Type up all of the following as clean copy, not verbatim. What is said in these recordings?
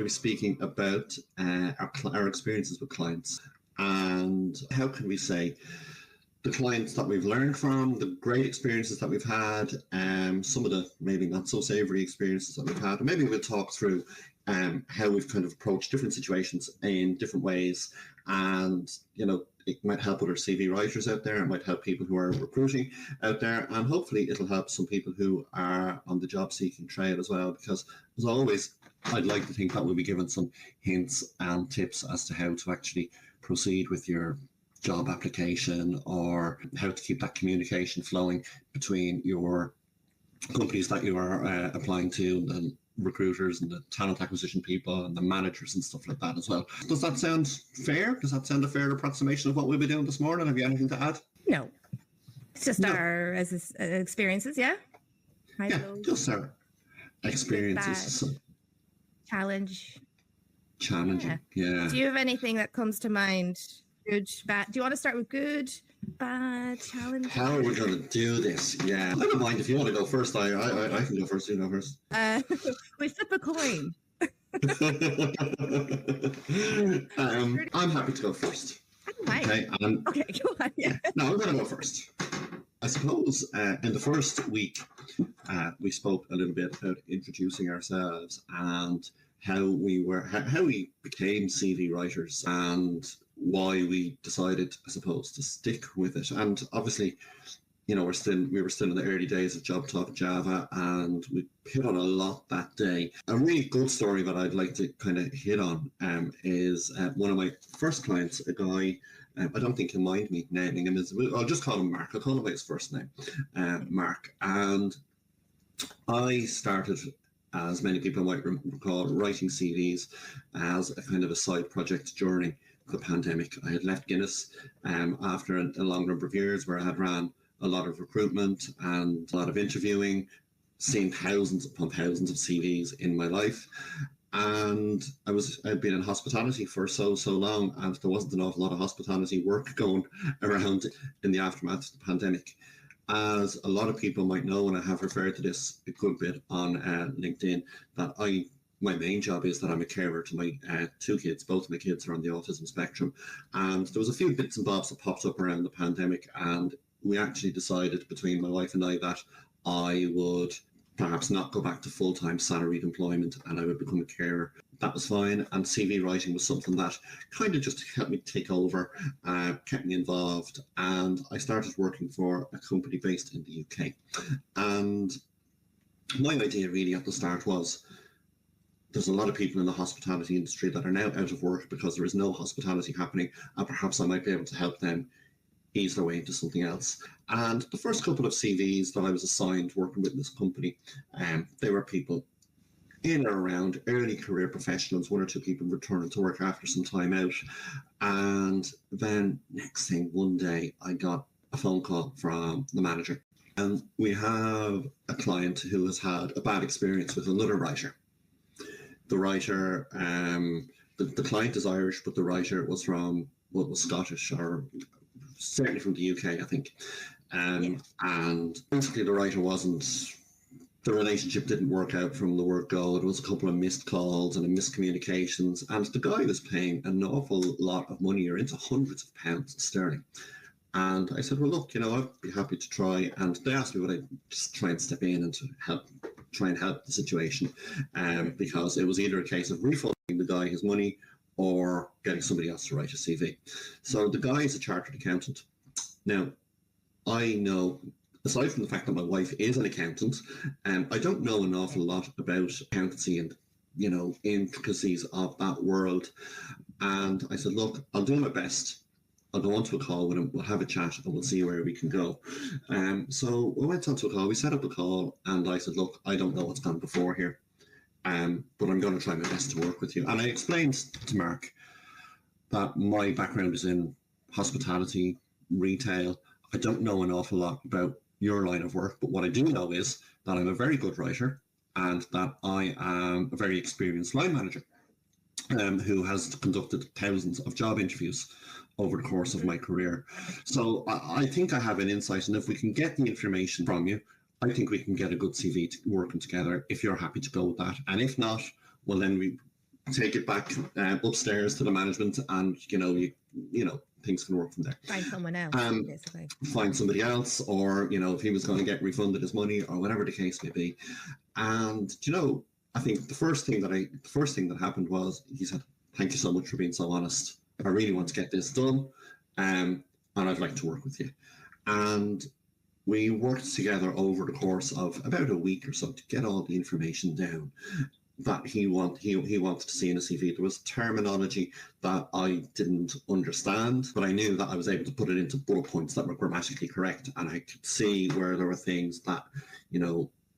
be speaking about our experiences with clients and how can we say the clients that we've learned from, the great experiences that we've had, some of the maybe not so savoury experiences that we've had, and maybe we'll talk through how we've kind of approached different situations in different ways. And, you know, it might help other CV writers out there, it might help people who are recruiting out there, and hopefully it'll help some people who are on the job seeking trail as well, because as always, I'd like to think that we'll be given some hints and tips as to how to actually proceed with your job application, or how to keep that communication flowing between your companies that you are applying to, and recruiters and the talent acquisition people and the managers and stuff like that as well. Does that sound fair? Does that sound a fair approximation of what we'll be doing this morning? Have you anything to add? No, it's just our experiences, yeah? Just our experiences. Challenging, yeah. Do you have anything that comes to mind? Good, bad? Do you want to start with good, bad, challenging? How are we going to do this? Yeah, I don't mind if you want to go first. I can go first. You go first. We flip a coin. I'm happy to go first. Okay, go on. Yeah. No, I'm going to go first. I suppose in the first week, we spoke a little bit about introducing ourselves and how we became CV writers and why we decided, I suppose, to stick with it. And obviously, you know, we were still in the early days of jobtalkjava, and we hit on a lot that day. A really good story that I'd like to kind of hit on is one of my first clients, a guy. I don't think he'll mind me naming him. I'll just call him Mark. I'll call him by his first name, Mark. And I started, as many people might recall, writing CVs as a kind of a side project during the pandemic. I had left Guinness after a long number of years where I had ran a lot of recruitment and a lot of interviewing, seen thousands upon thousands of CVs in my life. And I'd been in hospitality for so long, and there wasn't an awful lot of hospitality work going around in the aftermath of the pandemic. As a lot of people might know, and I have referred to this a good bit on LinkedIn, that my main job is that I'm a carer to my two kids. Both of my kids are on the autism spectrum. And there was a few bits and bobs that popped up around the pandemic, and we actually decided between my wife and I that I would perhaps not go back to full-time salaried employment and I would become a carer. That was fine. And CV writing was something that kind of just helped me take over, kept me involved. And I started working for a company based in the UK. And my idea really at the start was, there's a lot of people in the hospitality industry that are now out of work because there is no hospitality happening, and perhaps I might be able to help them ease their way into something else. And the first couple of CVs that I was assigned working with this company, they were people in or around early career professionals, one or two people returning to work after some time out. And then next thing, one day, I got a phone call from the manager. And we have a client who has had a bad experience with another writer. The writer, the client is Irish, but the writer was was Scottish, or certainly from the UK, I think. And basically the writer the relationship didn't work out from the word go. There was a couple of missed calls and miscommunications, and the guy was paying an awful lot of money, or into hundreds of pounds sterling. And I said, well, look, you know, I'd be happy to try. And they asked me would I just try and step in and try and help the situation, because it was either a case of refunding the guy his money or getting somebody else to write a CV. So the guy is a chartered accountant. Now, I know, aside from the fact that my wife is an accountant, I don't know an awful lot about accountancy and, you know, intricacies of that world. And I said, look, I'll do my best. I'll go on to a call with him, we'll have a chat, and we'll see where we can go. So we went on to a call, we set up a call, and I said, look, I don't know what's gone before here, but I'm going to try my best to work with you. And I explained to Mark that my background is in hospitality, retail. I don't know an awful lot about your line of work, but what I do know is that I'm a very good writer and that I am a very experienced line manager who has conducted thousands of job interviews over the course of my career. So I think I have an insight, and if we can get the information from you, I think we can get a good CV working together if you're happy to go with that. And if not, well, then we take it back upstairs to the management, and things can work from there. Find someone else, basically. Find somebody else, or if he was going to get refunded his money or whatever the case may be. And I think the first thing that happened was he said, "Thank you so much for being so honest. I really want to get this done, and I'd like to work with you." And we worked together over the course of about a week or so to get all the information down that he wanted to see in a CV. There was terminology that I didn't understand, but I knew that I was able to put it into bullet points that were grammatically correct, and I could see where there were things that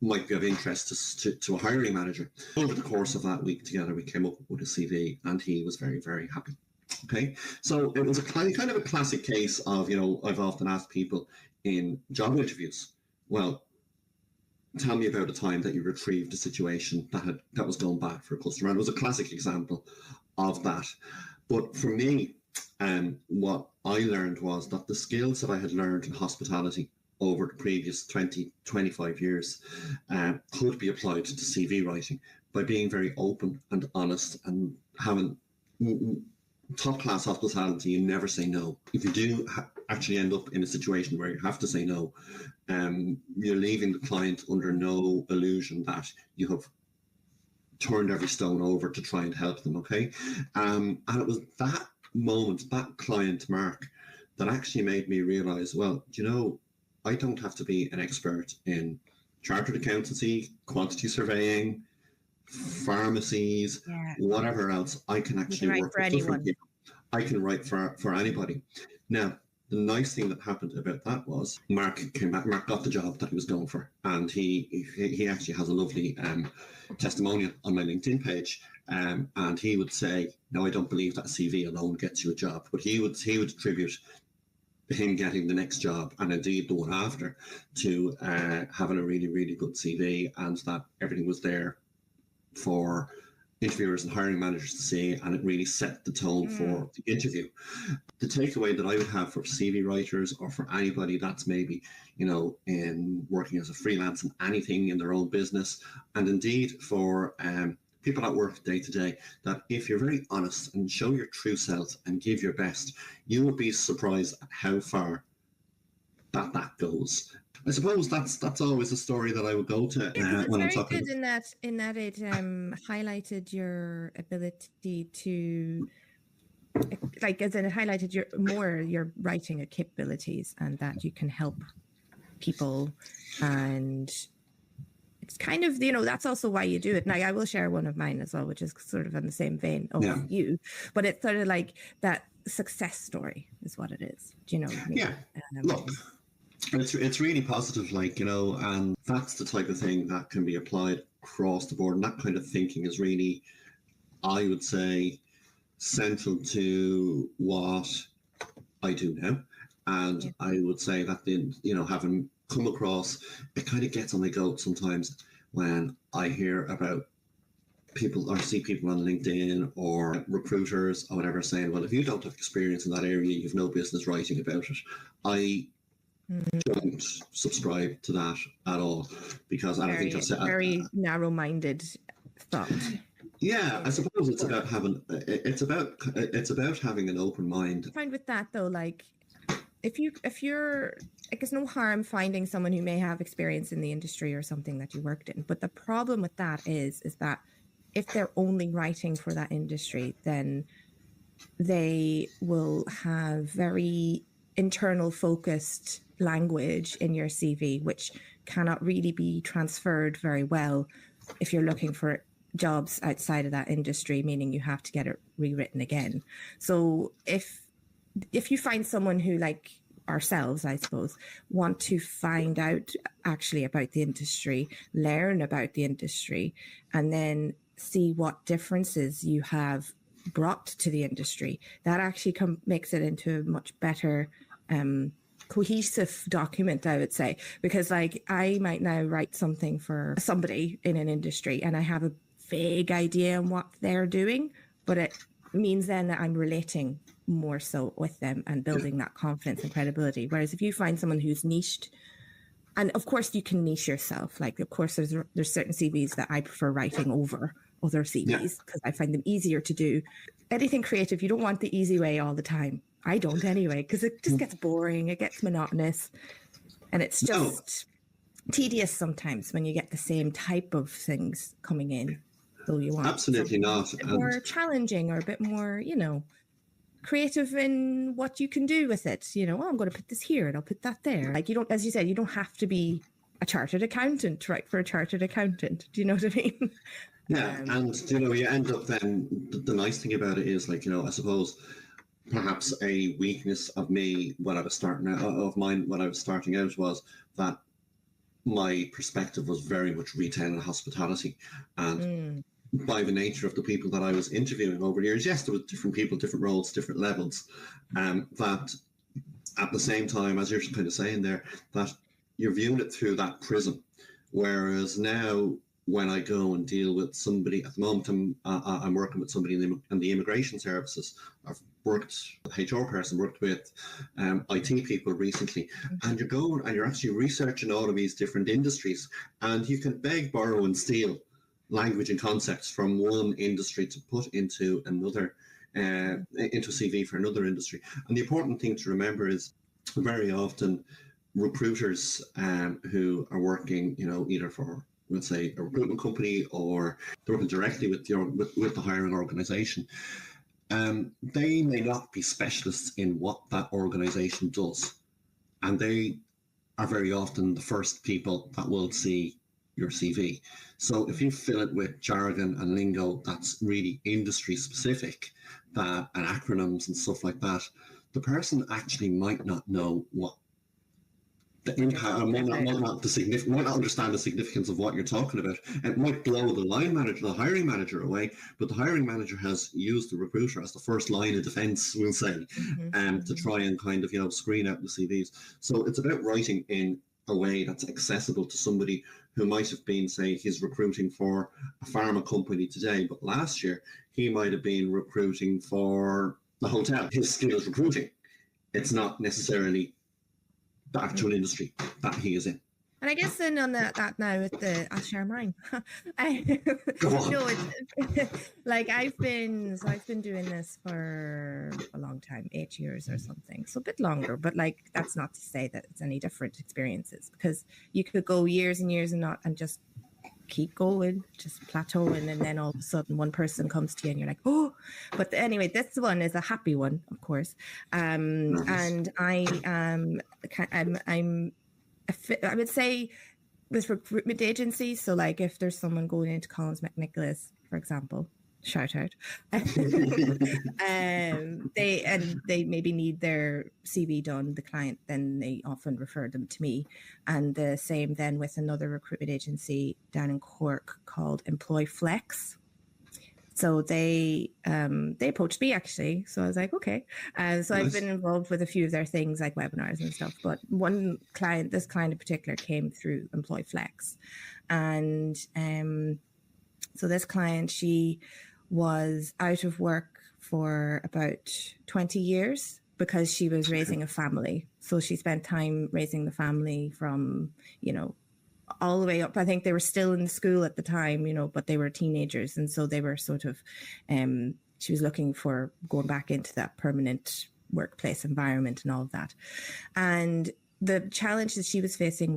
might be of interest to a hiring manager. Over the course of that week together, we came up with a CV, and he was very, very happy. Okay, so it was a kind of a classic case of, I've often asked people in job interviews, well, tell me about a time that you retrieved a situation that was going bad for a customer. And it was a classic example of that. But for me, what I learned was that the skills that I had learned in hospitality over the previous 20, 25 years could be applied to CV writing by being very open and honest and having top-class hospitality. You never say no. If you do actually end up in a situation where you have to say no, you're leaving the client under no illusion that you have turned every stone over to try and help them, okay? And it was that moment, that client, Mark, that actually made me realise, well, I don't have to be an expert in chartered accountancy, quantity surveying, pharmacies, whatever else. I can actually work with different people. I can write for anybody. Now, the nice thing that happened about that was Mark came back. Mark got the job that he was going for, and he actually has a lovely testimonial on my LinkedIn page. And he would say, "No, I don't believe that CV alone gets you a job," but he would attribute him getting the next job, and indeed the one after, to having a really, really good CV, and that everything was there for interviewers and hiring managers to see, and it really set the tone for the interview. The takeaway that I would have for CV writers, or for anybody that's maybe, in working as a freelance and anything in their own business, and indeed for people that work day to day, that if you're very honest and show your true self and give your best, you will be surprised at how far that goes. I suppose that's always a story that I would go to when I'm talking. It's very good in that it highlighted your ability to, as in it highlighted your writing capabilities, and that you can help people, and it's kind of, that's also why you do it. Now, I will share one of mine as well, which is sort of in the same vein of you, but it's sort of like that success story is what it is. Do you know what I mean? Yeah. Look. It's really positive, and that's the type of thing that can be applied across the board. And that kind of thinking is really, I would say, central to what I do now. And I would say that, having come across, it kind of gets on my goat sometimes when I hear about people or see people on LinkedIn or recruiters or whatever saying, well, if you don't have experience in that area, you've no business writing about it. I don't subscribe to that at all, because I think that's very narrow-minded thought. Yeah, I suppose it's about having an open mind. I find with that though, if you're there's no harm finding someone who may have experience in the industry or something that you worked in, but the problem with that is that if they're only writing for that industry, then they will have very internal focused language in your CV, which cannot really be transferred very well if you're looking for jobs outside of that industry, meaning you have to get it rewritten again. So if you find someone who, like ourselves, I suppose, want to find out actually about the industry, learn about the industry, and then see what differences you have brought to the industry, that actually makes it into a much better cohesive document, I would say, because I might now write something for somebody in an industry and I have a vague idea on what they're doing, but it means then that I'm relating more so with them and building that confidence and credibility. Whereas if you find someone who's niched, and of course you can niche yourself, of course there's certain CVs that I prefer writing over other CVs because I find them easier to do. Anything creative, you don't want the easy way all the time. I don't anyway, because it just gets boring, it gets monotonous, and it's just tedious sometimes when you get the same type of things coming in. So you want absolutely not a bit more challenging or a bit more, creative in what you can do with it. I'm going to put this here and I'll put that there. Like, you don't, as you said, you don't have to be a chartered accountant, right? For a chartered accountant. Do you know what I mean? Yeah. And, you end up then, the nice thing about it is, like, I suppose perhaps a weakness of me when I was starting out was that my perspective was very much retail and hospitality. And by the nature of the people that I was interviewing over the years, yes, there were different people, different roles, different levels, that at the same time, as you're kind of saying there, that you're viewing it through that prism. Whereas now, when I go and deal with somebody, at the moment I'm working with somebody in the immigration services. I've worked with HR person, worked with IT people recently, and you're going and you're actually researching all of these different industries, and you can beg, borrow and steal language and concepts from one industry to put into another, into a CV for another industry. And the important thing to remember is very often recruiters who are working, either for, let's say, a recruitment company, or they're working directly with the hiring organization, they may not be specialists in what that organization does. And they are very often the first people that will see your CV. So if you fill it with jargon and lingo that's really industry specific, and acronyms and stuff like that, the person actually might not know what the impact, might not understand the significance of what you're talking about. It might blow the hiring manager away, but the hiring manager has used the recruiter as the first line of defense, we'll say, to try and kind of, screen out the CVs. So it's about writing in a way that's accessible to somebody who might have been, say, he's recruiting for a pharma company today, but last year he might have been recruiting for the hotel. His skill is recruiting. It's not necessarily the actual industry that he is in. And I guess then on that now with I'll share mine. Like I've been doing this for a long time, 8 years or something, so a bit longer. But like that's not to say that it's any different experiences, because you could go years and years and just keep going, just plateauing, and then all of a sudden one person comes to you and you're like, oh. But anyway, this one is a happy one, of course. Nice. And I would say with recruitment agencies, so like if there's someone going into Collins McNicholas, for example, shout out, they maybe need their CV done, the client, then they often refer them to me. And the same then with another recruitment agency down in Cork called Employ Flex. So they approached me actually. So I was like, okay. So nice. I've been involved with a few of their things like webinars and stuff. But this client in particular came through Employ Flex. And so this client, she was out of work for about 20 years because she was raising a family. So she spent time raising the family from, all the way up. I think they were still in school at the time, but they were teenagers. And so they were sort of, she was looking for going back into that permanent workplace environment and all of that. And the challenge that she was facing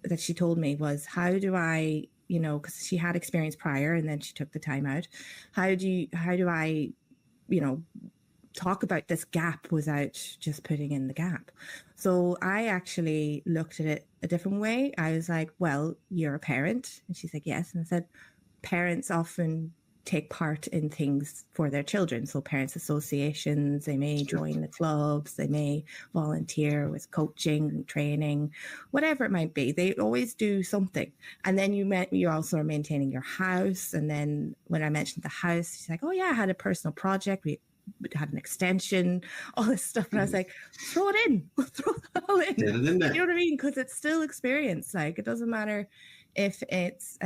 that she told me was, how do I, because she had experience prior and then she took the time out. How do I, talk about this gap without just putting in the gap? So I actually looked at it a different way. I was like, well, you're a parent. And she's like, yes. And I said, parents often take part in things for their children. So parents associations, they may join the clubs, they may volunteer with coaching, training, whatever it might be. They always do something. And then you also are maintaining your house. And then when I mentioned the house, she's like, oh yeah, I had a personal project. We had an extension, all this stuff. And I was like, throw it in, throw it all in. You know what I mean? Because it's still experience. Like, it doesn't matter if it's,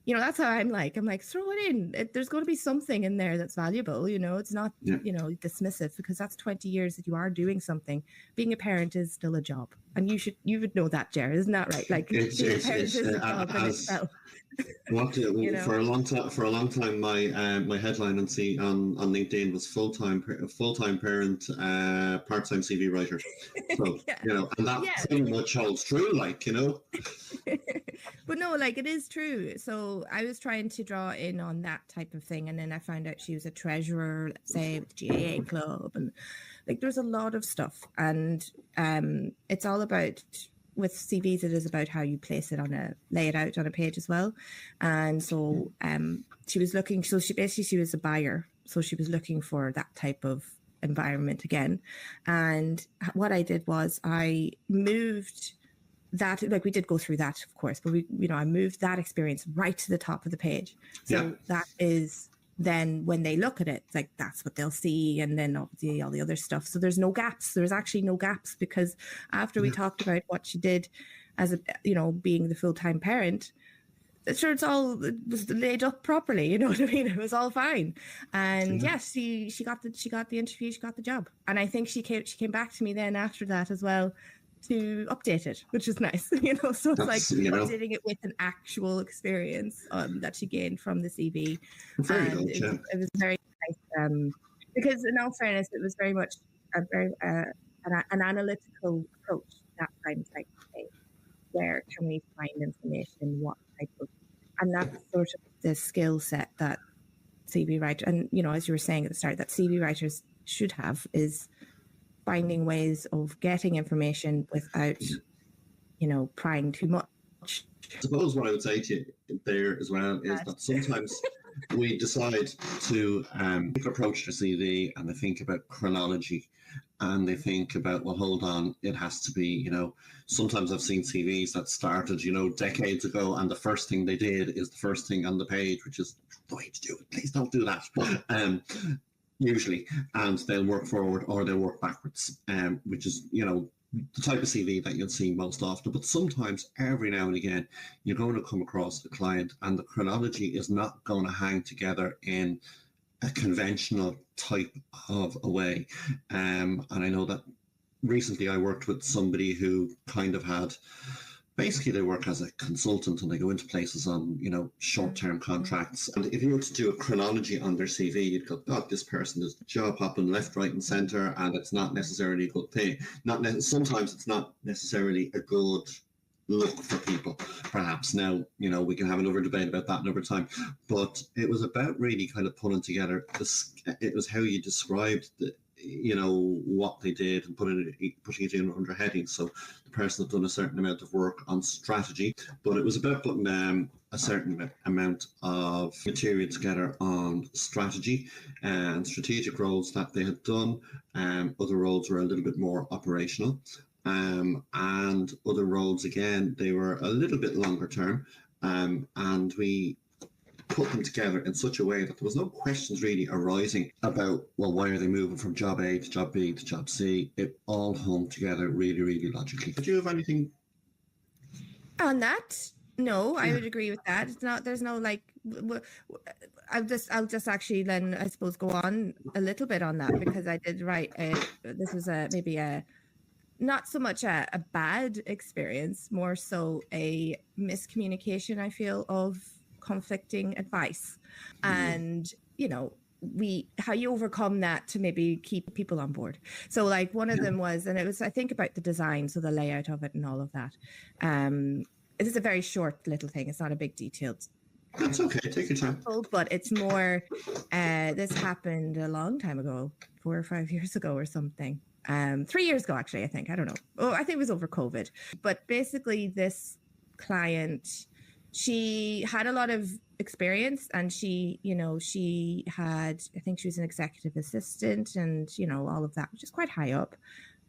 that's how I'm like, throw it in. There's going to be something in there that's valuable. It's not, dismissive, because that's 20 years that you are doing something. Being a parent is still a job. And you would know that, Ger, isn't that right? Like, being a parent is a job in itself. For a long time, my headline on LinkedIn was full time parent, part-time CV writer. So and that pretty much holds true, But no, it is true. So I was trying to draw in on that type of thing, and then I found out she was a treasurer, let's say, with the GAA club, and there's a lot of stuff, and it's all about. With CVs, it is about how you lay it out on a page as well. And so she was looking, she was a buyer. So she was looking for that type of environment again. And what I did was I moved that, we did go through that, of course, but I moved that experience right to the top of the page. So that is, then when they look at it, that's what they'll see. And then obviously all the other stuff. So there's no gaps. There's actually no gaps, because after we talked about what she did as being the full-time parent, sure, it was laid up properly. You know what I mean? It was all fine. And yes, she got the interview, she got the job. And I think she came back to me then after that as well, to update it, which is nice, so it's updating it with an actual experience that she gained from the CV. It was very nice, because in all fairness, it was very much an analytical approach that time, where can we find information, what type of, and that's sort of the skill set that CV writer, and as you were saying at the start, that CV writers should have, is finding ways of getting information without, prying too much. I suppose what I would say to you there as well is that sometimes we decide to approach the CV, and they think about chronology, and they think about, well, hold on, it has to be, sometimes I've seen CVs that started, decades ago, and the first thing they did is the first thing on the page, which is the way to do it. Please don't do that. Usually, and they'll work forward or they'll work backwards, which is, the type of CV that you'll see most often. But sometimes, every now and again, you're going to come across a client and the chronology is not going to hang together in a conventional type of a way. And I know that recently I worked with somebody who kind of had, basically they work as a consultant and they go into places on, short-term contracts. And if you were to do a chronology on their CV, you'd go, God, this person is job hopping left, right and centre, and it's not necessarily a good thing. Sometimes it's not necessarily a good look for people, perhaps. Now, we can have another debate about that another time. But it was about really kind of pulling together it was how you described what they did and putting it in under headings. So the person had done a certain amount of work on strategy, but it was about putting a certain amount of material together on strategy and strategic roles that they had done. Other roles were a little bit more operational. And other roles, again, they were a little bit longer term. And we put them together in such a way that there was no questions really arising about, well, why are they moving from job A to job B to job C? It all hung together really, really logically. Did you have anything on that? No, I would agree with that. It's not, there's no I'll just actually then, I suppose, go on a little bit on that, because I did write this was maybe not so much a bad experience, more so a miscommunication, I feel, of conflicting advice. And how you overcome that to maybe keep people on board. So one of them was, and it was, I think, about the design, so the layout of it and all of that. It is a very short little thing, it's not a big detailed. That's okay, take your time. But it's more, this happened a long time ago, 4 or 5 years ago or something. 3 years ago, actually, I think. I don't know. Oh, I think it was over COVID. But basically, this client, she had a lot of experience, and she had, I think she was an executive assistant and, all of that, which is quite high up.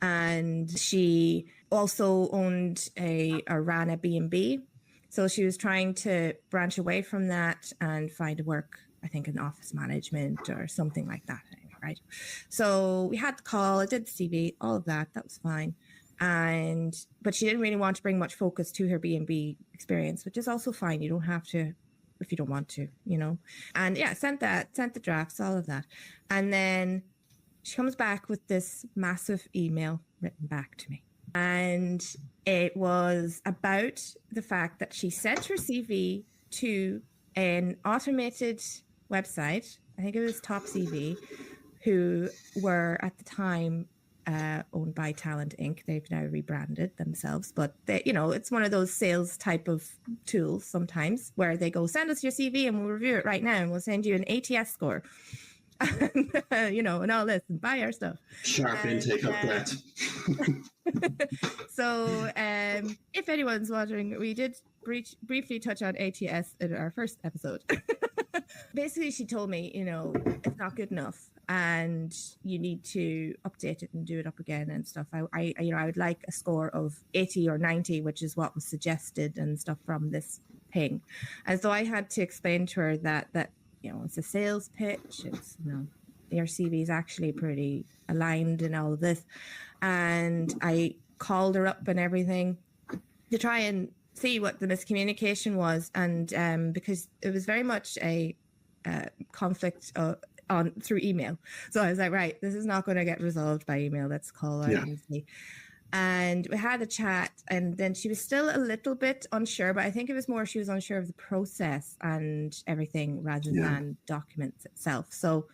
And she also owned ran a B&B. So she was trying to branch away from that and find work, I think, in office management or something like that. Right. So we had the call, I did the CV, all of that. That was fine. But she didn't really want to bring much focus to her B&B experience, which is also fine. You don't have to if you don't want to, you know. And yeah, sent the drafts, all of that. And then she comes back with this massive email written back to me. And it was about the fact that she sent her CV to an automated website, I think it was Top CV, who were at the time owned by Talent Inc. They've now rebranded themselves, but they, you know, it's one of those sales type of tools sometimes where they go, send us your CV and we'll review it right now and we'll send you an ATS score. And, you know, and all this, and buy our stuff. Sharp intake of breath. So if anyone's wondering, we did briefly touch on ATS in our first episode. Basically, she told me, you know, it's not good enough and you need to update it and do it up again and stuff. I you know, I would like a score of 80 or 90, which is what was suggested and stuff from this thing. And so I had to explain to her that you know, it's a sales pitch. It's, you know, your CV is actually pretty aligned and all of this. And I called her up and everything to try and see what the miscommunication was. And because it was very much a conflict on through email. So I was like, right, this is not going to get resolved by email. Let's call her and see. And we had a chat, and then she was still a little bit unsure, but I think it was more she was unsure of the process and everything rather than documents itself. So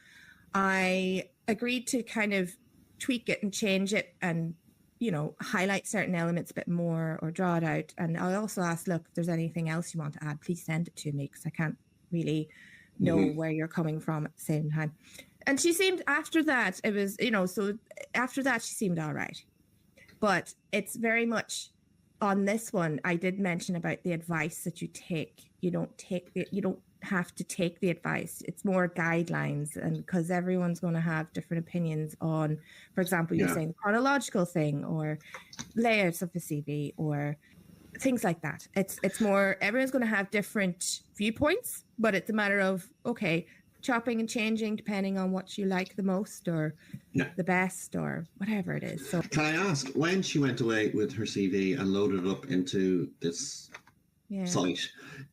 I agreed to kind of tweak it and change it and, you know, highlight certain elements a bit more or draw it out. And I also asked, look, if there's anything else you want to add, please send it to me because I can't really know where you're coming from at the same time. And she seemed, after that, it was, you know, so after that, she seemed all right. But it's very much on this one, I did mention about the advice that you take. You don't have to take the advice. It's more guidelines, and because everyone's going to have different opinions on, for example, you're saying the chronological thing or layouts of the CV or things like that. It's more, everyone's going to have different viewpoints, but it's a matter of, okay, chopping and changing depending on what you like the most or the best or whatever it is. So can I ask, when she went away with her CV and loaded it up into this site,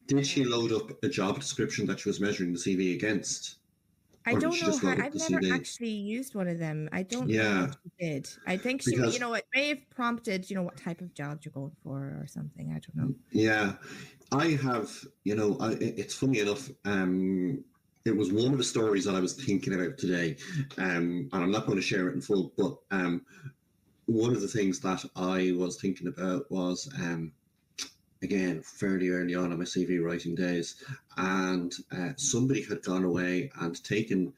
did she load up a job description that she was measuring the CV against? I don't know how, I've never actually used one of them. I don't know what she did. I think she, you know, it may have prompted, you know, what type of job you're going for or something. I don't know. Yeah. I have, you know, it's funny enough, it was one of the stories that I was thinking about today, and I'm not going to share it in full, but one of the things that I was thinking about was, again, fairly early on in my CV writing days, and somebody had gone away and they'd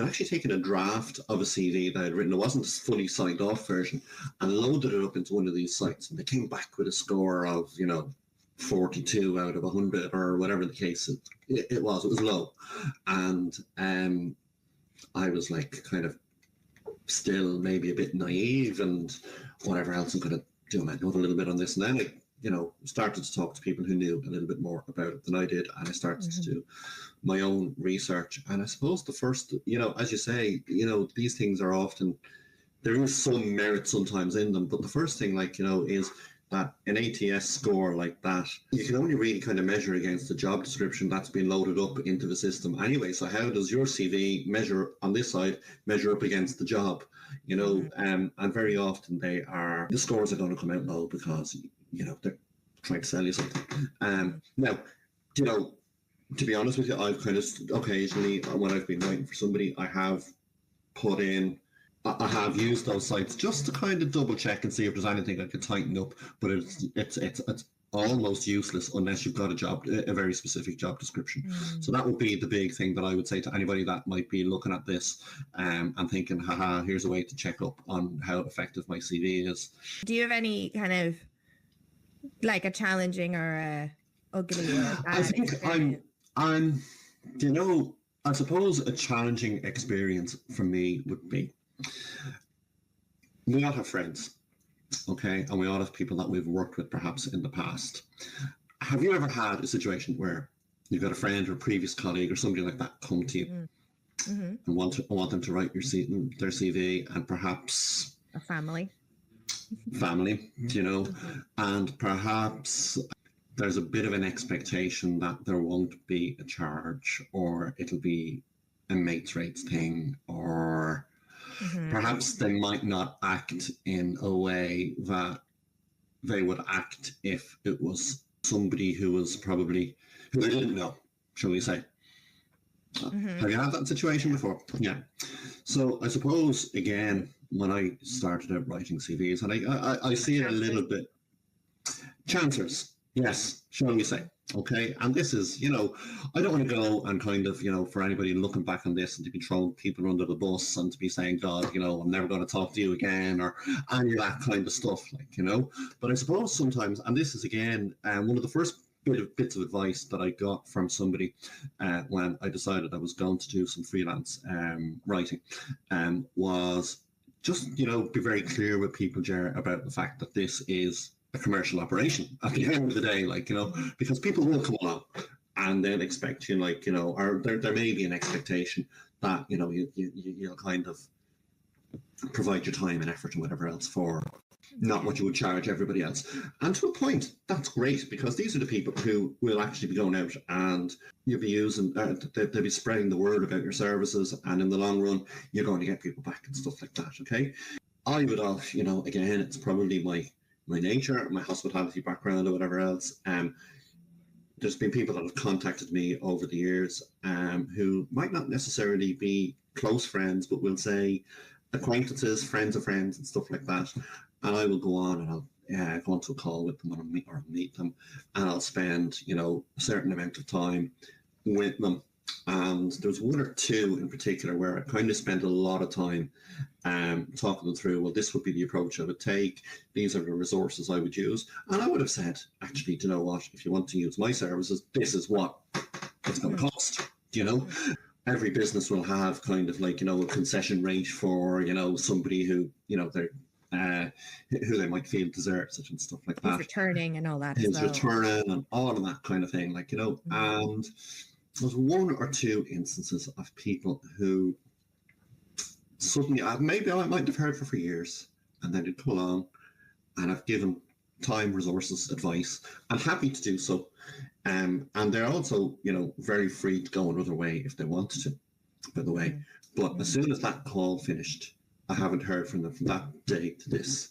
actually taken a draft of a CV that I'd written. It wasn't a fully signed off version, and loaded it up into one of these sites, and they came back with a score of, you know, 42 out of 100 or whatever the case it was low. And I was like kind of still maybe a bit naive and whatever else I'm going to do my note a little bit on this. And then I, you know, started to talk to people who knew a little bit more about it than I did. And I started to do my own research. And I suppose the first, you know, as you say, you know, these things are often, there is some merit sometimes in them. But the first thing, like, you know, is that an ATS score like that, you can only really kind of measure against the job description that's been loaded up into the system anyway. So how does your CV measure on this side, measure up against the job? You know, and very often the scores are going to come out low because, you know, they're trying to sell you something. Now, you know, to be honest with you, I've kind of occasionally, when I've been writing for somebody, I have used those sites just to kind of double check and see if there's anything I could tighten up, but it's almost useless unless you've got a very specific job description. So that would be the big thing that I would say to anybody that might be looking at this and thinking, haha, here's a way to check up on how effective my CV is. Do you have any kind of like a challenging or a ugly or bad I think experience? I'm, you know, I suppose a challenging experience for me would be, we all have friends, okay, and we all have people that we've worked with perhaps in the past. Have you ever had a situation where you've got a friend or a previous colleague or somebody like that come to you and want them to write their CV, and perhaps a family, you know, and perhaps there's a bit of an expectation that there won't be a charge, or it'll be a mates rates thing, or perhaps they might not act in a way that they would act if it was somebody who they didn't know, shall we say. Have you had that situation before? Yeah. So I suppose, again, when I started out writing CVs, and I see it a little bit, chancers, yes, shall we say. Okay, and this is, I don't want to go and kind of, for anybody looking back on this and to be throwing people under the bus and to be saying, God, I'm never going to talk to you again, or any of that kind of stuff, But I suppose sometimes, and this is again, one of the first bits of advice that I got from somebody when I decided I was going to do some freelance writing was just, be very clear with people, Ger, about the fact that this is a commercial operation at the end of the day, because people will come along and they'll expect you, or there may be an expectation that, you'll kind of provide your time and effort and whatever else for not what you would charge everybody else. And to a point, that's great, because these are the people who will actually be going out and you'll be using, they'll be spreading the word about your services, and in the long run, you're going to get people back and stuff like that, okay? I would have, again, it's probably my nature, my hospitality background or whatever else. There's been people that have contacted me over the years who might not necessarily be close friends, but will say acquaintances, friends of friends and stuff like that. And I will go on and I'll go on to a call with them or meet them, and I'll spend, a certain amount of time with them. And there's one or two in particular where I kind of spent a lot of time talking them through, well, this would be the approach I would take. These are the resources I would use. And I would have said, actually, do you know what? If you want to use my services, this is what it's going to cost, Every business will have kind of a concession rate for, somebody who, they're who they might feel deserves it and stuff like that. Returning and all that. Who's returning and all of that kind of thing, and there's one or two instances of people who suddenly, maybe I might have heard for years, and then they'd come along and I've given time, resources, advice. I'm happy to do so. And they're also, very free to go another way if they wanted to, by the way. But as soon as that call finished, I haven't heard from them from that day to this.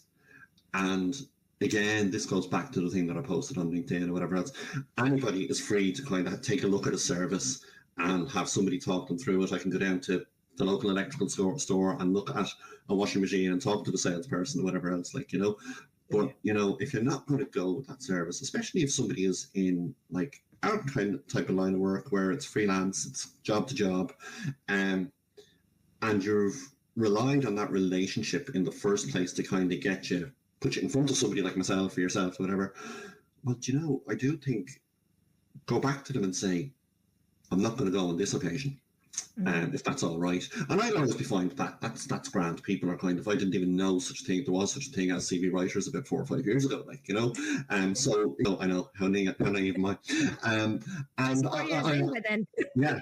And again, this goes back to the thing that I posted on LinkedIn or whatever else. Anybody is free to kind of take a look at a service and have somebody talk them through it. I can go down to the local electrical store and look at a washing machine and talk to the salesperson or whatever else, But, if you're not going to go with that service, especially if somebody is in our kind of type of line of work where it's freelance, it's job to job, and you've relied on that relationship in the first place to kind of put you in front of somebody like myself or yourself or whatever. But, I do think, go back to them and say, I'm not going to go on this occasion. If that's all right. And I'll always be fine with that. That's grand. People are kind of, I didn't even know such a thing. There was such a thing as CV writers about 4 or 5 years ago, so, I know how naive am I. And yeah.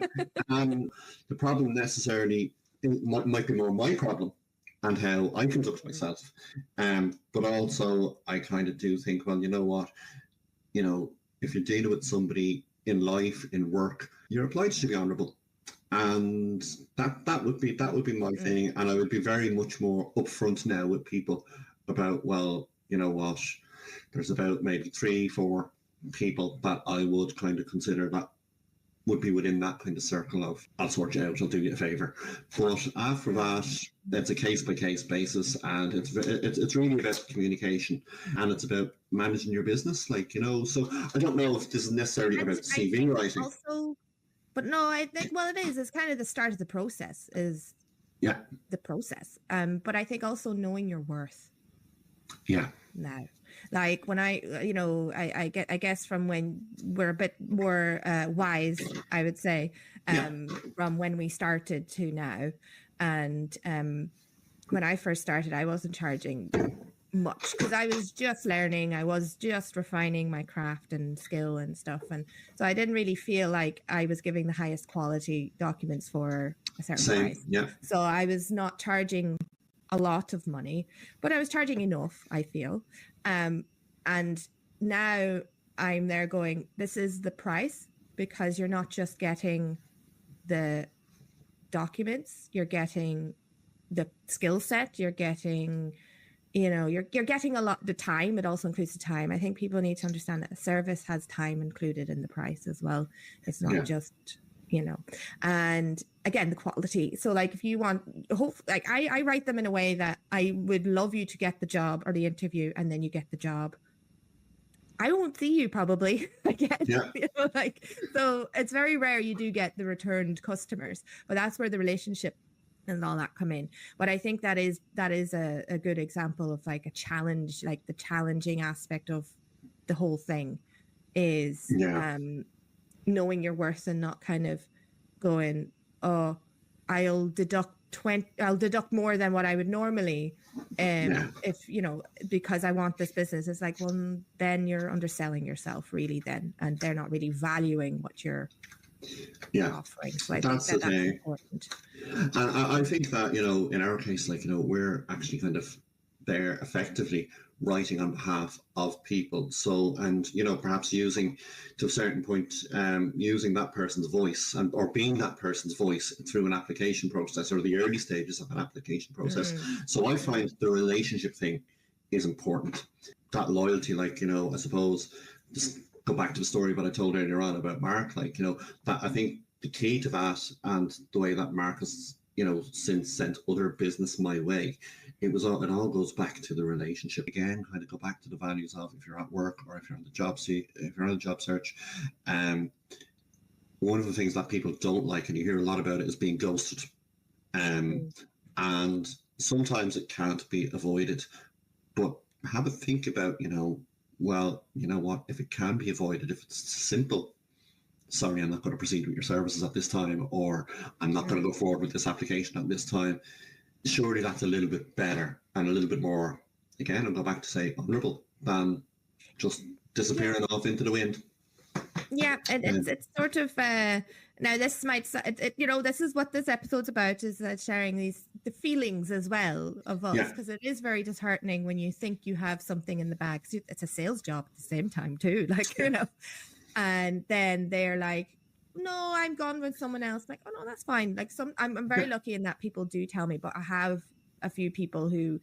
The problem necessarily might be more my problem and how I conduct myself. But also I kind of do think, well, you know what, if you're dealing with somebody in life, in work, you're obliged to be honourable. And that would be my thing, and I would be very much more upfront now with people about, well, you know what, there's about maybe 3-4 people that I would kind of consider that would be within that kind of circle of, I'll sort you out, I'll do you a favour. But after that, it's a case-by-case basis, and it's really about communication, and it's about managing your business, so I don't know if this is necessarily about CV writing. Also, but no, I think, well, it is. It's kind of the start of the process is the process. But I think also knowing your worth. Yeah. Now, when I guess from when we're a bit more wise, I would say, from when we started to now. And when I first started, I wasn't charging much because I was just learning. I was just refining my craft and skill and stuff, and so I didn't really feel like I was giving the highest quality documents for a certain price. Yeah. So I was not charging a lot of money, but I was charging enough, I feel. And now I'm there going, this is the price, because you're not just getting the documents, you're getting the skill set, you're getting, you're getting a lot, the time. It also includes the time. I think people need to understand that a service has time included in the price as well. It's not just, and again, the quality. So like, if you want, like I write them in a way that I would love you to get the job or the interview, and then you get the job. I won't see you probably again. Yeah. So it's very rare you do get the returned customers, but that's where the relationship and all that come in. But I think that is a good example of like a challenge, like the challenging aspect of the whole thing is knowing your worth and not kind of going, oh, I'll deduct more than what I would normally, if because I want this business. It's like, well, then you're underselling yourself really then, and they're not really valuing what you're offering. So I think that's important. And I think that, in our case, like, we're actually kind of there effectively writing on behalf of people. So, and, perhaps using, to a certain point, using that person's voice or being that person's voice through an application process or the early stages of an application process. So I find the relationship thing is important. That loyalty, like, I suppose, just go back to the story that I told earlier on about Mark, like, that I think the key to that, and the way that Mark has, since sent other business my way, it all goes back to the relationship again. Kind of go back to the values of, if you're at work or if you're on the job search. One of the things that people don't like, and you hear a lot about it, is being ghosted. And sometimes it can't be avoided, but have a think about, well, you know what, if it can be avoided, if it's simple, sorry, I'm not going to proceed with your services at this time, or I'm not going to go forward with this application at this time, surely that's a little bit better and a little bit more, again, I'll go back to say, honourable than just disappearing off into the wind. Yeah, and it's sort of now this might this is what this episode's about, is sharing the feelings as well of us, because it is very disheartening when you think you have something in the bag. It's a sales job at the same time too, like and then they're like, no, I'm gone with someone else. I'm like, oh no, that's fine. Like I'm very lucky in that people do tell me, but I have a few people who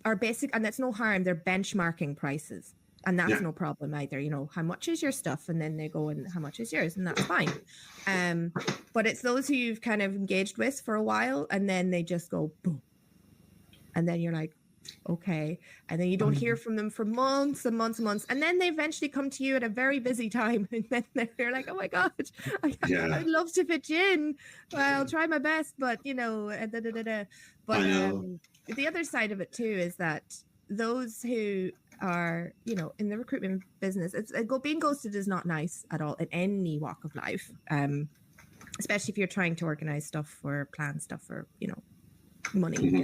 are basic, and that's no harm, they're benchmarking prices. And that's no problem either. How much is your stuff? And then they go, and how much is yours? And that's fine. But it's those who you've kind of engaged with for a while, and then they just go boom. And then you're like, okay. And then you don't hear from them for months and months and months. And then they eventually come to you at a very busy time. And then they're like, oh my God, I'd love to pitch in. Well, I'll try my best, but But the other side of it too is that those who are, in the recruitment business, being ghosted is not nice at all in any walk of life, especially if you're trying to organize stuff or plan stuff for, money,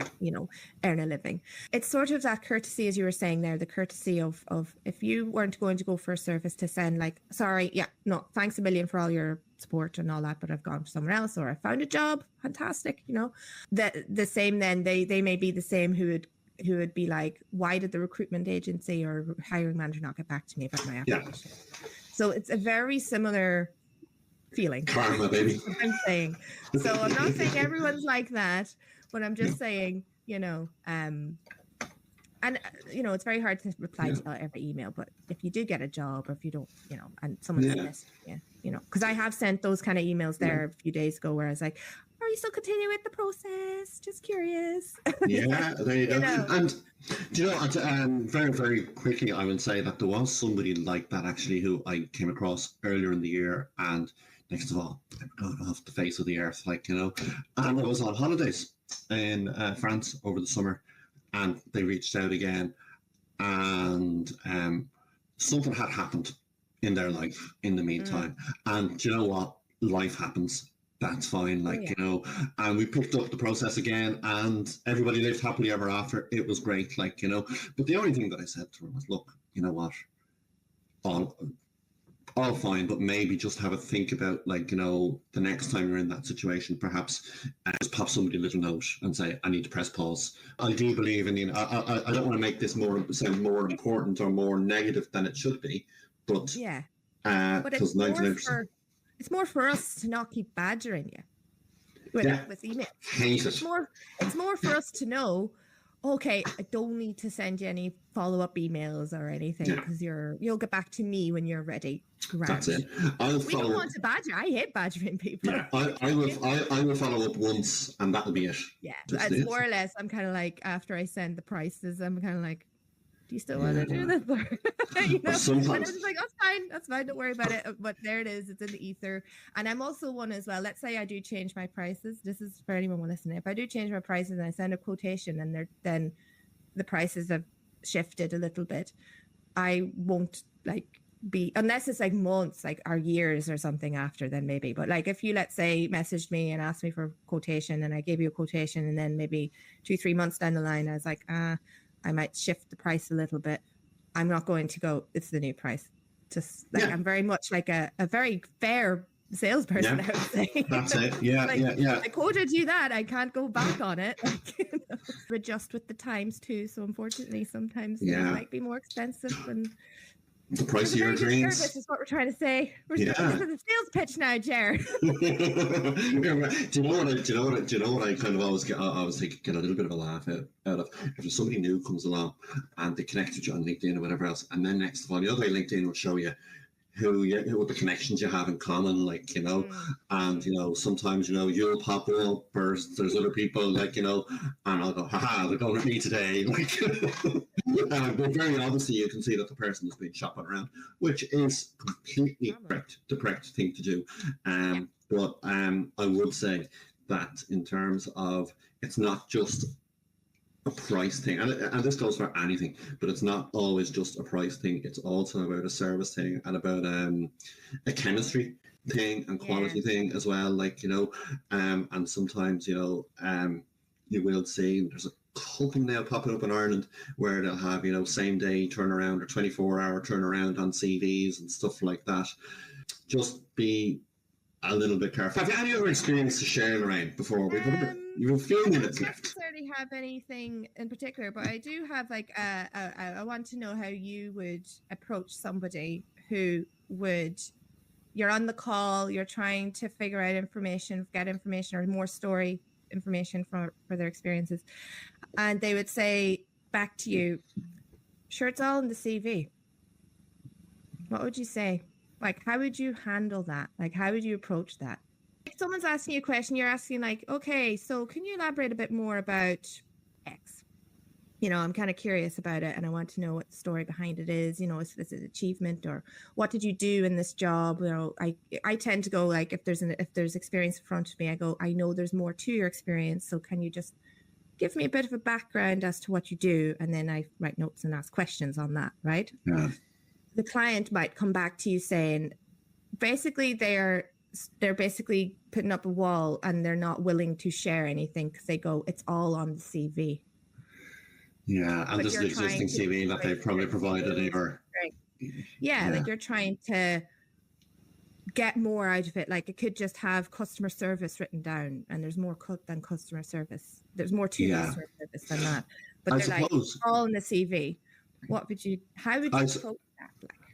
earn a living. It's sort of that courtesy, as you were saying there, the courtesy of if you weren't going to go for a service, to send like, sorry, no, thanks a million for all your support and all that, but I've gone for somewhere else, or I found a job, fantastic, the same. Then they may be the same who would be like, why did the recruitment agency or hiring manager not get back to me about my application? So it's a very similar feeling. Karma, baby. That's what I'm saying. So I'm not saying everyone's like that, but I'm just saying, and it's very hard to reply to every email, but if you do get a job, or if you don't, and someone's messaged you, because I have sent those kind of emails there a few days ago where I was like, are you still continuing with the process? Just curious. Yeah, there you go. And very, very quickly, I would say that there was somebody like that actually who I came across earlier in the year, and next of all, I'm going off the face of the earth, and I was on holidays in France over the summer, and they reached out again, and something had happened in their life in the meantime. And do you know what? Life happens. That's fine, and we picked up the process again, and everybody lived happily ever after. It was great, but the only thing that I said to her was, look, you know what, all fine, but maybe just have a think about, like, the next time you're in that situation, perhaps just pop somebody a little note and say, I need to press pause. I do believe in, I don't want to make this sound more important or more negative than it should be, but Yeah. But because 99%. it's more for us to not keep badgering you with email. Hate it. It's more for us to know, okay, I don't need to send you any follow-up emails or anything because you'll get back to me when you're ready. Right. That's it. We don't want to badger. I hate badgering people. Yeah, I will follow up once and that'll be it. Yeah, it's more or less. I'm kind of like, after I send the prices, I'm kind of like, do you still want to do this? Sometimes. And I'm just like, that's fine, don't worry about it. But there it is, it's in the ether. And I'm also one as well. Let's say I do change my prices. This is for anyone listening. If I do change my prices and I send a quotation and then the prices have shifted a little bit, I won't be, unless it's like months, or years or something after, then maybe. But if you, let's say, messaged me and asked me for a quotation and I gave you a quotation, and then maybe 2-3 months down the line I was like, I might shift the price a little bit, I'm not going to go, it's the new price. Just I'm very much like a very fair salesperson, I would say. That's it. Yeah, I quoted you that, I can't go back on it. Adjust with the times too. So unfortunately, sometimes it might be more expensive than the price of your dreams. This is what we're trying to say. This is a sales pitch now, Ger. Do you know what I kind of always get? I always get a little bit of a laugh out of if there's somebody new comes along and they connect with you on LinkedIn or whatever else, and then next of all, the other way LinkedIn will show you who the connections you have in common, and sometimes you'll pop up, or there's other people and I'll go, haha, they're going with me today, but very obviously you can see that the person has been shopping around, which is completely the correct thing to do. But I would say that in terms of, it's not just a price thing, and this goes for anything, but it's not always just a price thing. It's also about a service thing and about a chemistry thing and quality thing as well. And sometimes you will see there's a couple now popping up in Ireland where they'll have same day turnaround or 24-hour turnaround on CVs and stuff like that. Just be a little bit careful. Have you any other experience to share, Lorraine, before we come? You have a few minutes left. I don't necessarily have anything in particular, but I do have I want to know how you would approach somebody who you're on the call, you're trying to figure out information, get information or more story information for their experiences. And they would say back to you, sure, it's all in the CV. What would you say? How would you handle that? How would you approach that? If someone's asking you a question, you're asking okay, so can you elaborate a bit more about X? I'm kind of curious about it and I want to know what the story behind it is. Is this an achievement or what did you do in this job? I tend to go if there's experience in front of me, I go, I know there's more to your experience. So can you just give me a bit of a background as to what you do? And then I write notes and ask questions on that, right? Yeah. The client might come back to you saying, basically they're basically putting up a wall and they're not willing to share anything because they go, it's all on the CV. Yeah, and this is the existing CV that they've probably provided. You're trying to get more out of it. It could just have customer service written down, and there's more than customer service. There's more to customer service than that. But they're all in the CV. How would you approach that?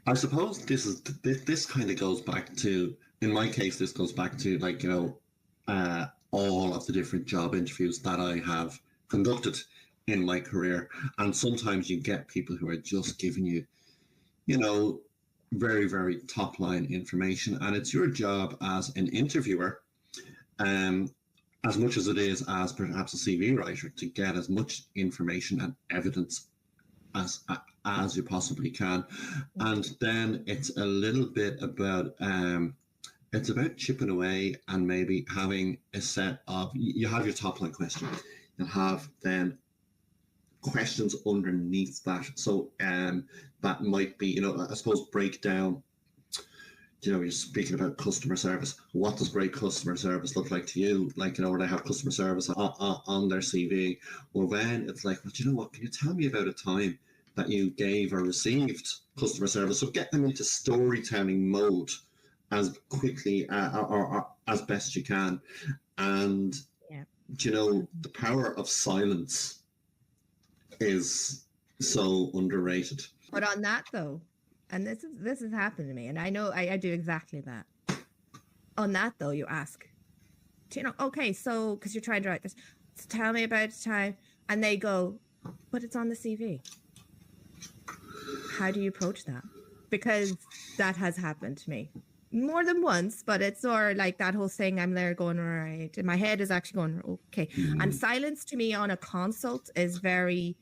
I suppose this kind of goes back to, in my case, this goes back to all of the different job interviews that I have conducted in my career. And sometimes you get people who are just giving you, very, very top line information. And it's your job as an interviewer, as much as it is as perhaps a CV writer, to get as much information and evidence as you possibly can. And then it's a little bit about it's about chipping away and maybe having a set of, you have your top line question, you'll have then questions underneath that. So that might be, I suppose, break down, you're speaking about customer service. What does great customer service look like to you? Or they have customer service on their CV. Well, then it's what, can you tell me about a time that you gave or received customer service. So get them into storytelling mode as quickly or as best you can. And, Yeah. you know, the power of silence is so underrated. But on that though, and this has happened to me, and I know I do exactly that. On that though, you ask, you know, okay, so because you're trying to write this, so tell me about the time, and they go, but it's on the CV. How do you approach that? Because that has happened to me more than once, but it's sort of like that whole thing. I'm there going, all right, and my head is actually going, okay. And silence to me on a consult is very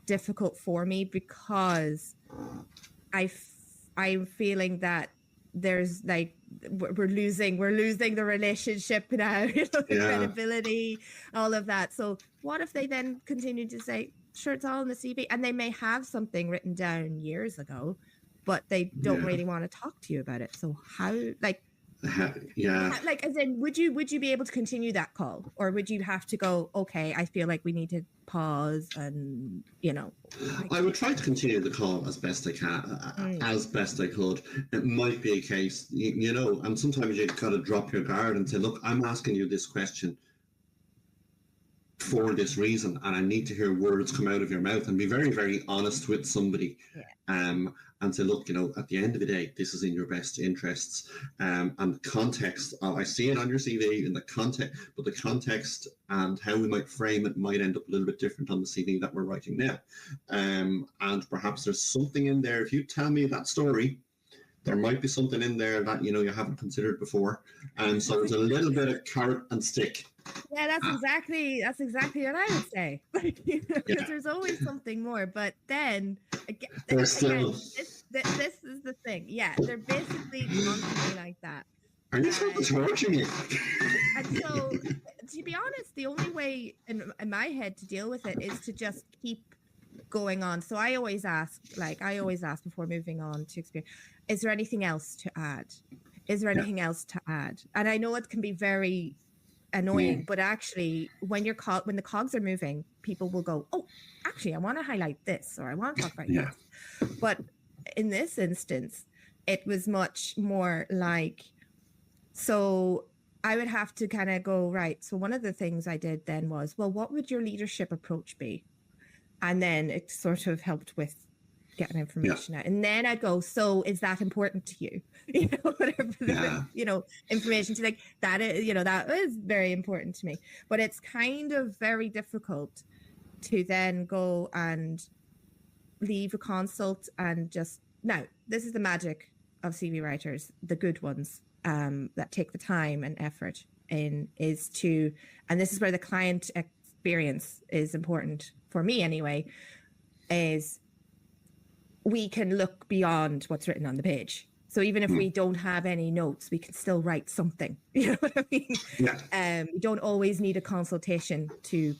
difficult for me because I'm feeling that there's like we're losing the relationship now, you know, the credibility, all of that. So what if they then continue to say, sure, it's all in the CV, and they may have something written down years ago, but they don't really want to talk to you about it. So how, like, like, as in, would you be able to continue that call, or would you have to go, okay, I feel like we need to pause, and you know, like, I would try to continue the call as best I can, as best I could. It might be a case, you know, and sometimes you've got to drop your guard and say, look, I'm asking you this question for this reason, and I need to hear words come out of your mouth, and be very, very honest with somebody. And say, look, you know, at the end of the day, this is in your best interests. And the context, I see it on your CV in the context, but the context and how we might frame it might end up a little bit different on the CV that we're writing now. And perhaps there's something in there. If you tell me that story, there might be something in there that, you know, you haven't considered before. And so it's a little bit of carrot and stick. Yeah, that's exactly what I would say. Because there's always something more. But then again, this is the thing. Yeah, they're basically constantly like that. Are you torturing me? And so, to be honest, the only way in my head to deal with it is to just keep going on. So I always ask before moving on to experience, is there anything else to add? Is there anything else to add? And I know it can be very annoying, but actually when the cogs are moving, people will go, oh, actually I want to highlight this, or I want to talk about this. But in this instance, it was much more like, so I would have to kind of go, right, so one of the things I did then was, well, what would your leadership approach be? And then it sort of helped with getting information out. And then I'd go, so is that important to you? You know, whatever the, you know, information to, like, that is, you know, that is very important to me. But it's kind of very difficult to then go and leave a consult and just, now, this is the magic of CV writers, the good ones that take the time and effort in, is to, and this is where the client experience is important for me anyway, is we can look beyond what's written on the page. So even if we don't have any notes, we can still write something. You know what I mean? We don't always need a consultation to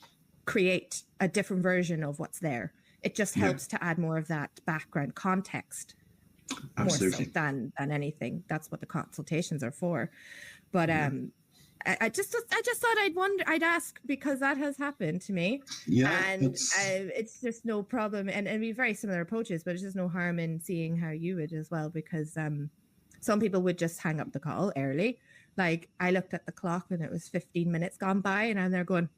create a different version of what's there. It just helps to add more of that background context. Absolutely. More so than anything. That's what the consultations are for. But I just thought I'd ask, because that has happened to me. And it's just no problem, and it'd be very similar approaches, but it's just no harm in seeing how you would as well, because some people would just hang up the call early. Like, I looked at the clock and it was 15 minutes gone by, and I'm there going,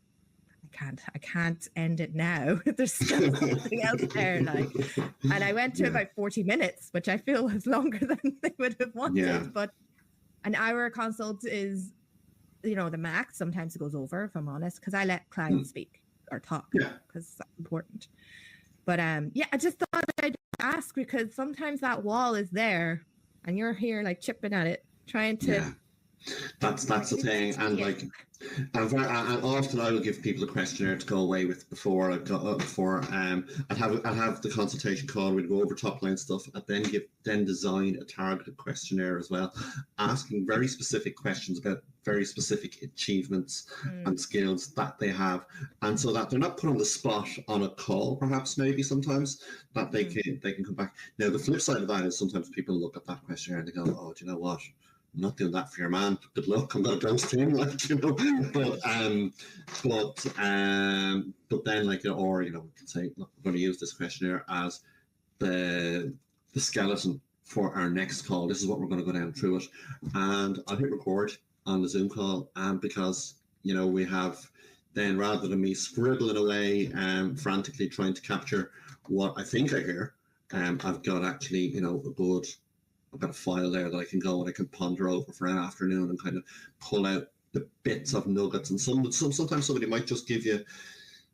I can't end it now. There's still something else there. Like, and I went to about 40 minutes, which I feel was longer than they would have wanted. But an hour consult is, you know, the max. Sometimes it goes over, if I'm honest, because I let clients speak or talk, because that's important. But I just thought I'd ask, because sometimes that wall is there and you're here like chipping at it, trying to that's the thing. And like, and often I will give people a questionnaire to go away with before I'd have the consultation call. We'd go over top line stuff, and then design a targeted questionnaire as well, asking very specific questions about very specific achievements and skills that they have, and so that they're not put on the spot on a call, perhaps maybe sometimes, that they can come back. Now the flip side of that is sometimes people look at that questionnaire and they go, oh, do you know what? I'm not doing that for your man. Good luck. I'm going to ghost him, like, you know. But then, like, or, you know, we can say, look, we're going to use this questionnaire as the skeleton for our next call. This is what we're going to go down through it, and I'll hit record on the Zoom call, and because we have then, rather than me scribbling away frantically trying to capture what I think I hear, I've got actually I've got a file there that I can go and I can ponder over for an afternoon and kind of pull out the bits of nuggets. And sometimes somebody might just give you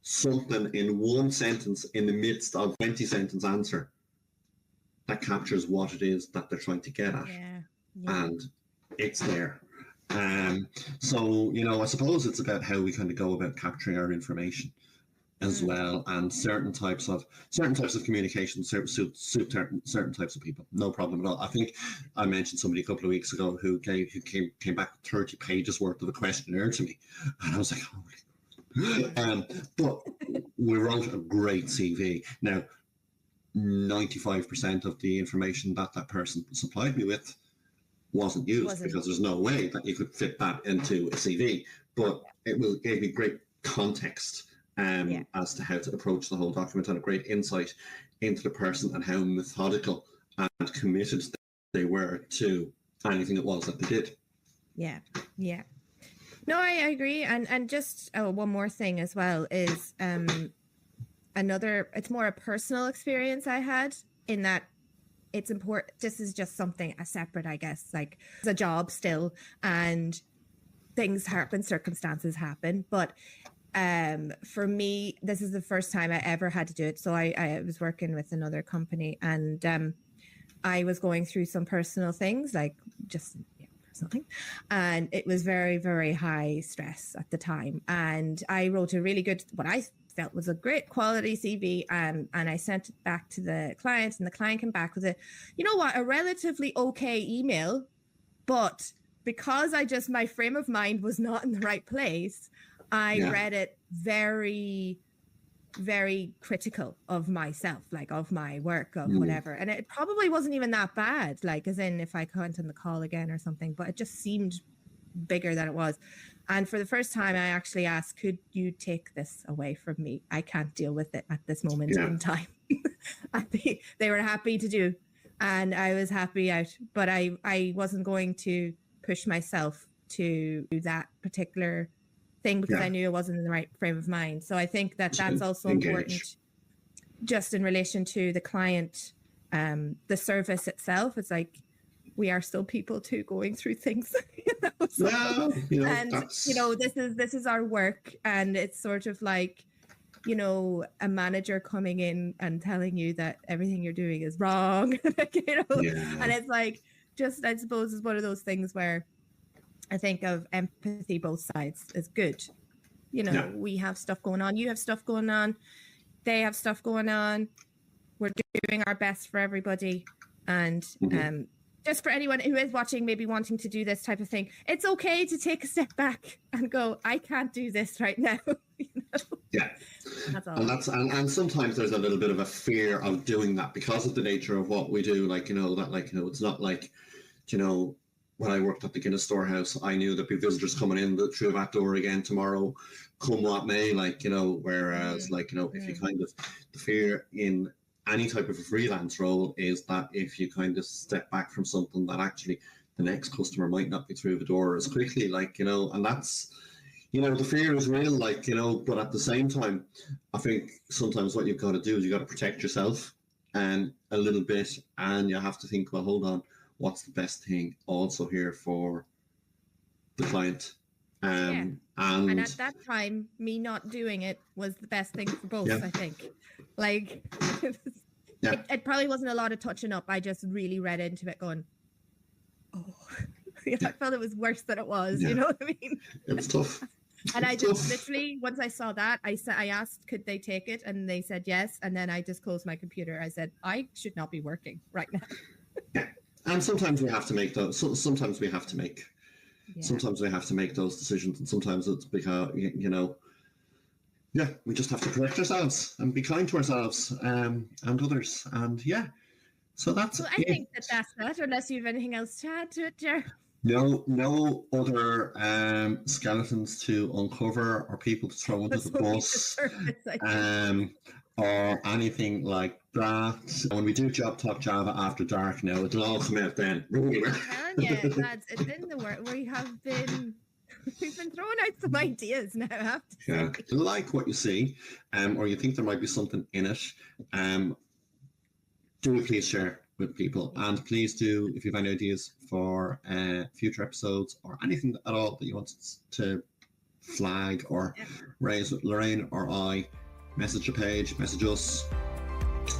something in one sentence in the midst of 20-sentence answer that captures what it is that they're trying to get at. Yeah. And it's there. So, I suppose it's about how we kind of go about capturing our information as well, and certain types of communication suit certain types of people. No problem at all. I think I mentioned somebody a couple of weeks ago who came back with 30 pages worth of a questionnaire to me, and I was like, oh my God. But we wrote a great CV. Now, 95% of the information that person supplied me with wasn't used, because there's no way that you could fit that into a CV, but it gave me great context as to how to approach the whole document, and a great insight into the person and how methodical and committed they were to anything it was that they did. Yeah. No, I agree. And just one more thing as well is it's more a personal experience I had, in that it's important. This is just something separate, I guess, like it's a job still, and things happen, circumstances happen. But for me, this is the first time I ever had to do it. So I was working with another company, and I was going through some personal things, like just personal things. And it was very, very high stress at the time. And I wrote a really good, what I felt was a great quality CV, and I sent it back to the client, and the client came back with a relatively okay email, but because my frame of mind was not in the right place, I read it very, very critical of myself, like of my work, of whatever. And it probably wasn't even that bad, like as in if I went on the call again or something, but it just seemed bigger than it was. And for the first time, I actually asked, could you take this away from me? I can't deal with it at this moment in time. They were happy to do, and I was happy out, but I wasn't going to push myself to do that particular thing, because I knew I wasn't in the right frame of mind. So I think that's also important, just in relation to the client, the service itself. It's like, we are still people too, going through things. So, this is our work, and it's sort of like, a manager coming in and telling you that everything you're doing is wrong. And it's like, I suppose it's one of those things where I think of empathy both sides is good. We have stuff going on, you have stuff going on, they have stuff going on. We're doing our best for everybody, and just for anyone who is watching, maybe wanting to do this type of thing, it's okay to take a step back and go, I can't do this right now. Yeah. That's all. And sometimes there's a little bit of a fear of doing that because of the nature of what we do. It's not like, when I worked at the Guinness Storehouse, I knew there'd be visitors coming in through that door again tomorrow, come what may, whereas, if you kind of, the fear in any type of a freelance role is that if you kind of step back from something, that actually the next customer might not be through the door as quickly, and that's, the fear is real, but at the same time, I think sometimes what you've got to do is you've got to protect yourself and a little bit, and you have to think, well, hold on, what's the best thing also here for the client? And at that time, me not doing it was the best thing for both, I think. It probably wasn't a lot of touching up. I just really read into it going, I felt it was worse than it was. You know what I mean? It was tough. And I just literally, once I saw that, I asked, could they take it? And they said yes. And then I just closed my computer. I said, I should not be working right now. Yeah. And sometimes we have to make those. Sometimes we have to make. Sometimes we have to make those decisions, and sometimes it's because we just have to correct ourselves and be kind to ourselves and others, and so that's. Well, I think that's that. Unless you have anything else to add to it, Ger. No other skeletons to uncover or people to throw into the bus, or anything like that when we do Job Talk Java after dark now, it'll all come out then. I'm telling you, lads, it's in the work. We've been throwing out some ideas now, I have to say. Yeah. Like what you see, or you think there might be something in it, do please share with people, and please do, if you have any ideas for future episodes or anything at all that you want to flag or raise with Lorraine or I, message the page, message us.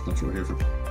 That's what we're here for.